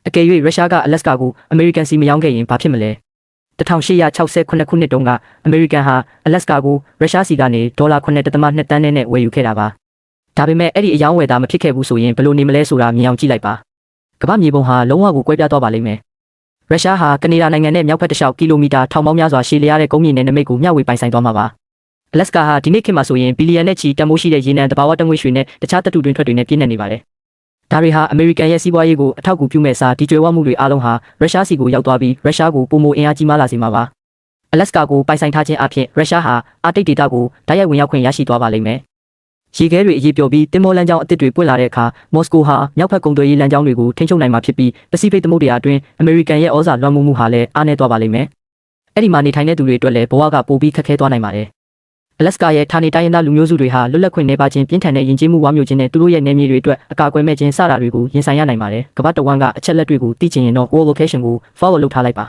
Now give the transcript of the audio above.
အကယ်၍ရုရှားကအလက်စကာကိုအမေရိကန်စီမရောင်းခဲ့ရင်ဘာဖြစ်မလဲ1868ခုနှစ်တုန်းကအမေရိကန်ဟာအလက်စကာကိုရုရှားစီကနေ$9.2 တန်းနဲ့ဝယ်ယူခဲ့တာပါဒါပေမဲ့အဲ့ဒီအယောင်းဝယ်တာမဖြစ်ခဲ့ဘူးဆိုရင်ဘယ်လိုနေမလဲဆိုတာမြင်အောင်ကြည့်လိုက်ပါကမ္ဘာမြေပုံဟာလုံးဝကိုကွဲပြားသွားပါလိမ့်မယ်ရုရှားဟာကနေဒါနိုင်ငံနဲ့မြောက်ဘက်တစ်လျှောက်ကီလိုမီတာထောင်ပေါင်းများစွာရှည်လျားတဲ့ကုန်းမြေနဲ့နမိတ်ကိုမျှဝေပိုင်ဆိုင်သွားမှာပါအလက်စကာဟာဒီနေ့ခေတ်မှာဆိုရင်ဘီလီယံနဲ့ချီတန်ဖိုးရှိတဲ့ရေနံတဘာဝတငွေရွှေနဲ့တခြားသတ္တုတွင်းထွက်တွေနဲ့ပြည့်နေပါတယ်ဒါတွေဟာအမေရိကန်ရဲ့စီးပွားရေးကိုအထောက်အကူပြုမဲ့စာဒီကြွယ်ဝမှုတွေအားလုံးဟာရုရှားစီကိုရောက်သွားပြီးရုရှားကိုပုံမအင်အားကြီးမားလာစေမှာပါအလက်စကာကိုပိုင်ဆိုင်ထားခြင်းအပြင်ရုရှားဟာအာတိတ်ဒေသကိုတိုက်ရိုက်ဝင်ရောက်ခွင့်ရရှိသွားပါလိမ့်မယ်ရေခဲတွေအရေးပြောပြီးတင်မောလမ်းကြောင်းအသစ်တွေပွင့်လာတဲ့အခါမော်စကိုဟာမြောက်ဘက်ကုန်သွယ်ရေးလမ်းကြောင်းတွေကိုထိန်းချုပ်နိုင်မှာဖြစ်ပြီးပစိဖိတ်သမုဒ္ဒရာအတွင်းအမေရိကန်ရဲ့ဩဇာလွှမ်းမိုးမှုဟာလည်းအားနည်းသွားပါလိမ့်မယ်အဲ့ဒီမှာနေထိုင်တဲ့သူတွေအတွက်လည်းဘဝကပိုပြီးခက်ခဲသွားနိုင်ပါတယ်အလက်စကာရဲ့ဌာနေတိုင်းရင်းသားလူမျိုးစုတွေဟာလွတ်လပ်ခွင့်နေပါခြင်းပြင်းထန်တဲ့ယဉ်ကျေးမှုဝါမျိုးခြင်းနဲ့သူတို့ရဲ့နယ်မြေတွေအတွက်အကာအကွယ်မဲ့ခြင်းစတာတွေကိုရင်ဆိုင်ရနိုင်ပါတယ်ကမ္ဘာတဝန်းကအချက်လက်တွေကိုသိချင်ရင်တော့ World Location ကို follow လုပ်ထားလိုက်ပါ